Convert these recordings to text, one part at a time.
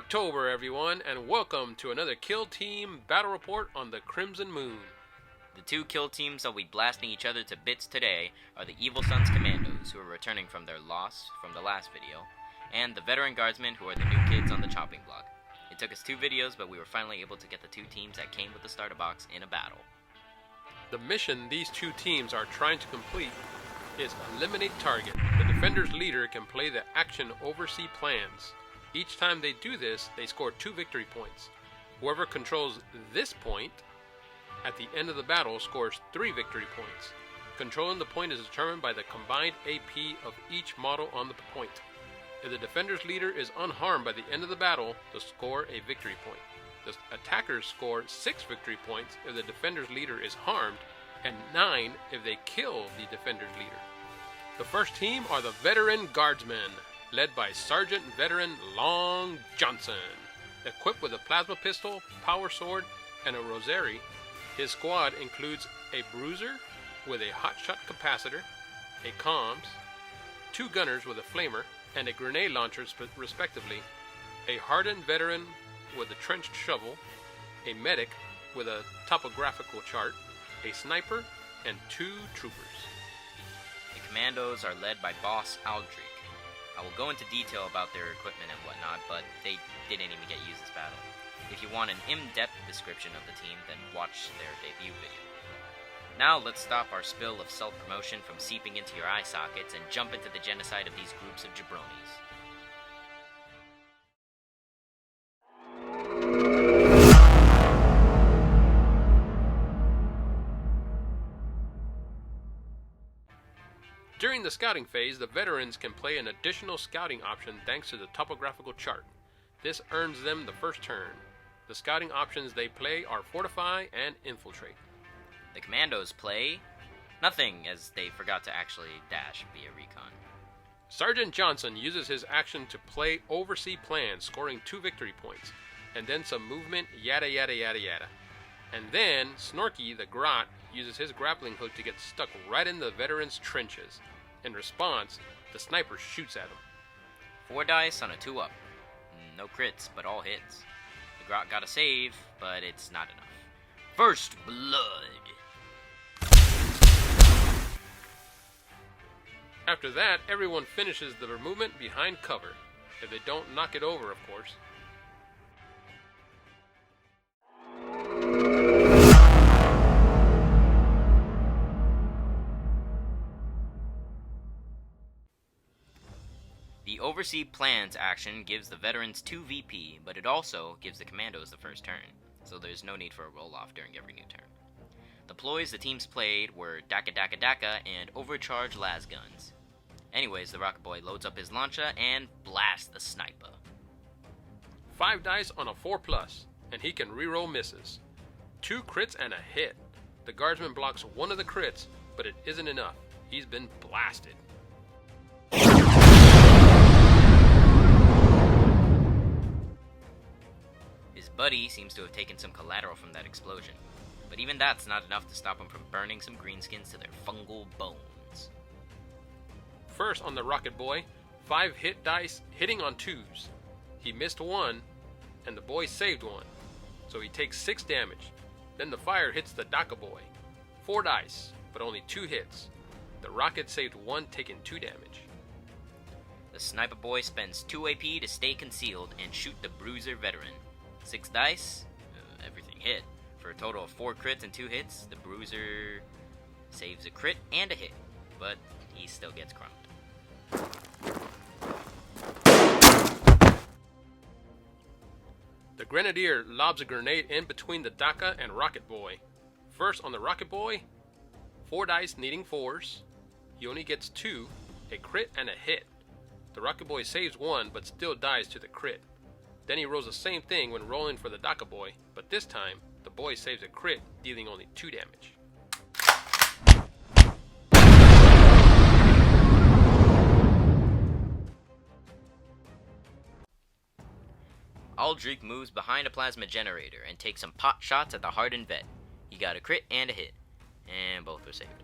Orktober, everyone, and welcome to another Kill Team Battle Report on the Crimson Moon. The two kill teams that will be blasting each other to bits today are the Evil Sunz Kommandos, who are returning from their loss from the last video, and the Veteran Guardsmen, who are the new kids on the chopping block. It took us 2 videos, but we were finally able to get the 2 teams that came with the starter box in a battle. The mission these 2 teams are trying to complete is Eliminate Target. The defender's leader can play the action Oversee Plans. Each time they do this, they score 2 victory points. Whoever controls this point at the end of the battle scores 3 victory points. Controlling the point is determined by the combined AP of each model on the point. If the defender's leader is unharmed by the end of the battle, they'll score a victory point. The attackers score 6 victory points if the defender's leader is harmed, and 9 if they kill the defender's leader. The first team are the Veteran Guardsmen, led by Sergeant Veteran Long Johnson. Equipped with a plasma pistol, power sword, and a rosary, his squad includes a bruiser with a hotshot capacitor, a comms, 2 gunners with a flamer, and a grenade launcher respectively, a hardened veteran with a trenched shovel, a medic with a topographical chart, a sniper, and 2 troopers. The commandos are led by Boss Aldrich. I will go into detail about their equipment and whatnot, but they didn't even get used this battle. If you want an in-depth description of the team, then watch their debut video. Now let's stop our spill of self-promotion from seeping into your eye sockets and jump into the genocide of these groups of jabronis. During the scouting phase, the veterans can play an additional scouting option thanks to the topographical chart. This earns them the first turn. The scouting options they play are Fortify and Infiltrate. The commandos play nothing, as they forgot to actually dash via recon. Sergeant Johnson uses his action to play Oversee Plans, scoring 2 victory points, and then some movement, yada yada yada yada. And then Snorky the Grot uses his grappling hook to get stuck right in the veterans' trenches. In response, the sniper shoots at him. 4 dice on a 2-up. No crits, but all hits. The Grot got a save, but it's not enough. First blood! After that, everyone finishes their movement behind cover. If they don't knock it over, of course. The Oversee Plans action gives the veterans 2 VP, but it also gives the commandos the first turn, so there's no need for a roll-off during every new turn. The ploys the teams played were Daka Daka Daka and Overcharge Las Guns. Anyways, the Rocket Boy loads up his lancha and blasts the sniper. 5 dice on a 4+, and he can reroll misses. 2 crits and a hit. The Guardsman blocks 1 of the crits, but it isn't enough. He's been blasted. His buddy seems to have taken some collateral from that explosion, but even that's not enough to stop him from burning some greenskins to their fungal bones. First on the Rocket Boy, 5 hit dice hitting on 2s. He missed 1, and the boy saved 1, so he takes 6 damage. Then the fire hits the Daka Boy. 4 dice, but only 2 hits. The rocket saved 1, taking 2 damage. The Sniper Boy spends 2 AP to stay concealed and shoot the Bruiser Veteran. 6 dice, everything hit. For a total of 4 crits and 2 hits, the Bruiser saves a crit and a hit, but he still gets crumbed. The Grenadier lobs a grenade in between the Daka and Rocket Boy. First on the Rocket Boy, 4 dice needing 4s. He only gets 2, a crit and a hit. The Rocket Boy saves 1 but still dies to the crit. Then he rolls the same thing when rolling for the Daka Boy, but this time the boy saves a crit, dealing only 2 damage. Aldrich moves behind a plasma generator and takes some pot shots at the hardened vet. He got a crit and a hit, and both were saved.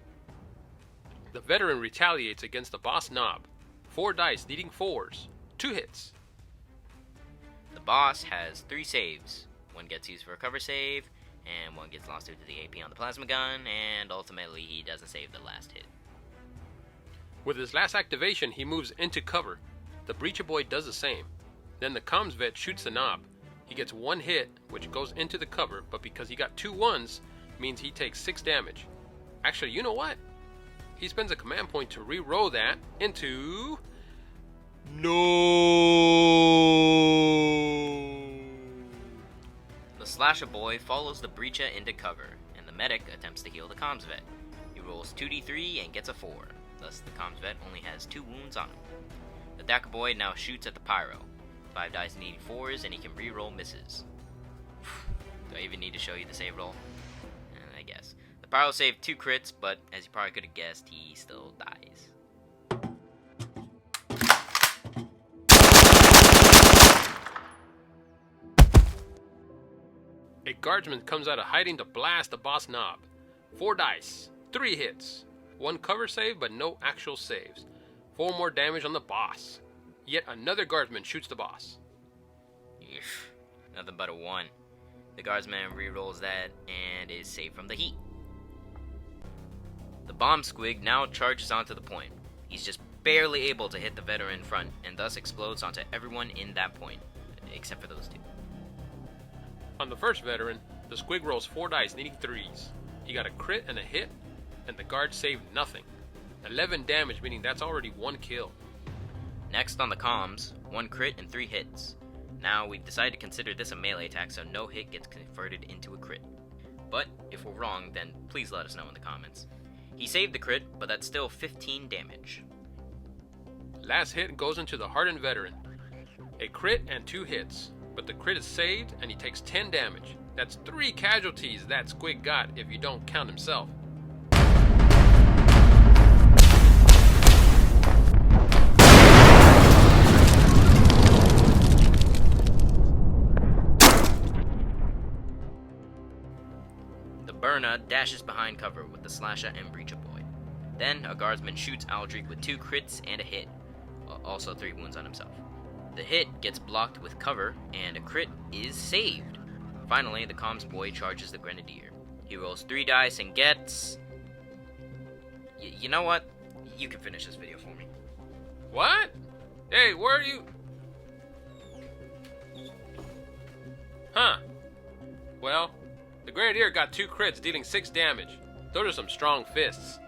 The veteran retaliates against the boss knob. 4 dice needing 4s. 2 hits. The boss has 3 saves. One gets used for a cover save, and one gets lost due to the AP on the plasma gun, and ultimately he doesn't save the last hit. With his last activation, he moves into cover. The Breacher Boy does the same. Then the Comms Vet shoots the knob. He gets 1 hit, which goes into the cover, but because he got 2 1s, means he takes 6 damage. Actually, you know what? He spends a command point to re-roll that into... No! The Slasher Boy follows the Breacher into cover, and the Medic attempts to heal the Comms Vet. He rolls 2d3 and gets a 4, thus the Comms Vet only has 2 wounds on him. The Dakka Boy now shoots at the Pyro. 5 dice and 84s, and he can re-roll misses. Do I even need to show you the save roll? I guess. The Pyro saved 2 crits, but as you probably could have guessed, he still dies. A Guardsman comes out of hiding to blast the boss knob. 4 dice, 3 hits, 1 cover save but no actual saves. 4 more damage on the boss. Yet another Guardsman shoots the boss. Nothing but a 1. The Guardsman re-rolls that and is saved from the heat. The Bomb Squig now charges onto the point. He's just barely able to hit the veteran in front and thus explodes onto everyone in that point, except for those 2. On the first veteran, the Squig rolls 4 dice needing 3s. He got a crit and a hit, and the guard saved nothing. 11 damage, meaning that's already 1 kill. Next on the comms, 1 crit and 3 hits. Now we've decided to consider this a melee attack so no hit gets converted into a crit. But if we're wrong, then please let us know in the comments. He saved the crit, but that's still 15 damage. Last hit goes into the hardened veteran. A crit and 2 hits, but the crit is saved and he takes 10 damage. That's 3 casualties that Squig got if you don't count himself. The Burna dashes behind cover with the Slasher and Breacher Boy. Then a Guardsman shoots Aldrich with 2 crits and a hit, also 3 wounds on himself. The hit gets blocked with cover, and a crit is saved. Finally, the Comms Boy charges the Grenadier. He rolls 3 dice and gets... You know what? You can finish this video for me. What? Hey, where are you? Huh. Well, the Grenadier got 2 crits, dealing 6 damage. Those are some strong fists.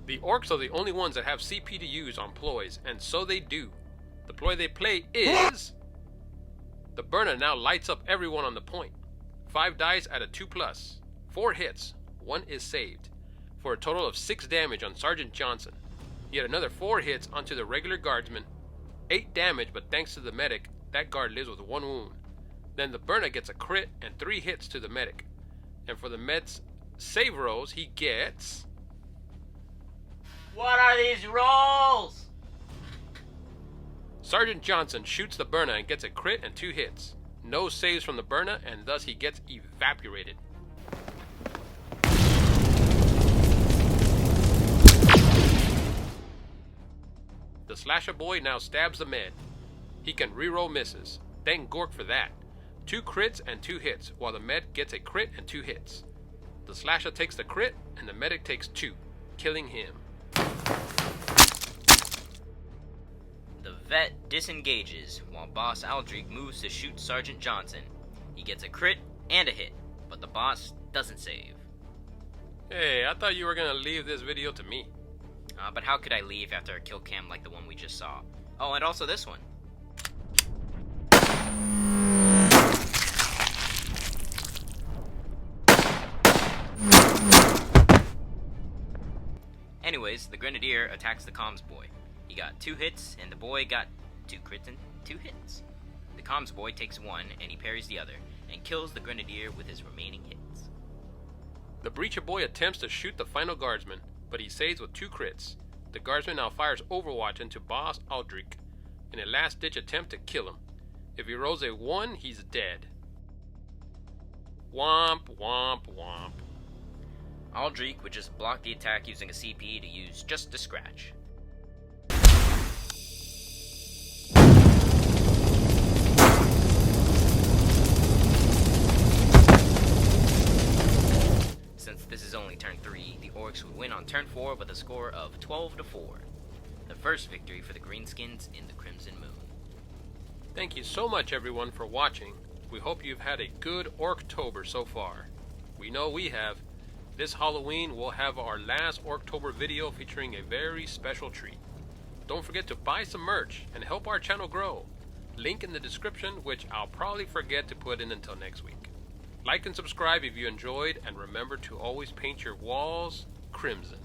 The Orcs are the only ones that have CP to use on ploys, and so they do. The ploy they play is... The Burner now lights up everyone on the point. 5 dice at a 2+. 4 hits. 1 is saved. For a total of 6 damage on Sergeant Johnson. Yet another 4 hits onto the regular Guardsman. 8 damage, but thanks to the medic, that guard lives with 1 wound. Then the Burner gets a crit and 3 hits to the medic. And for the med's save rolls, he gets... What are these rolls? Sergeant Johnson shoots the Burner and gets a crit and 2 hits. No saves from the Burner, and thus he gets evaporated. The Slasher Boy now stabs the med. He can reroll misses. Thank Gork for that. 2 crits and 2 hits, while the med gets a crit and 2 hits. The Slasher takes the crit, and the medic takes 2, killing him. The vet disengages, while Boss Aldrich moves to shoot Sergeant Johnson. He gets a crit and a hit, but the boss doesn't save. Hey, I thought you were gonna leave this video to me. But how could I leave after a kill cam like the one we just saw? Oh, and also this one. Anyways, the Grenadier attacks the Comms Boy. He got 2 hits, and the boy got 2 crits and 2 hits. The Comms Boy takes 1, and he parries the other, and kills the Grenadier with his remaining hits. The Breacher Boy attempts to shoot the final Guardsman, but he saves with 2 crits. The Guardsman now fires Overwatch into Boss Aldrich in a last-ditch attempt to kill him. If he rolls a 1, he's dead. Womp, womp, womp. Aldrich would just block the attack using a CP to use just a scratch. Since this is only turn 3, the Orcs would win on turn 4 with a score of 12-4. The first victory for the greenskins in the Crimson Moon. Thank you so much everyone for watching. We hope you've had a good Orktober so far. We know we have. This Halloween we'll have our last Orktober video featuring a very special treat. Don't forget to buy some merch and help our channel grow. Link in the description, which I'll probably forget to put in until next week. Like and subscribe if you enjoyed, and remember to always paint your walls crimson.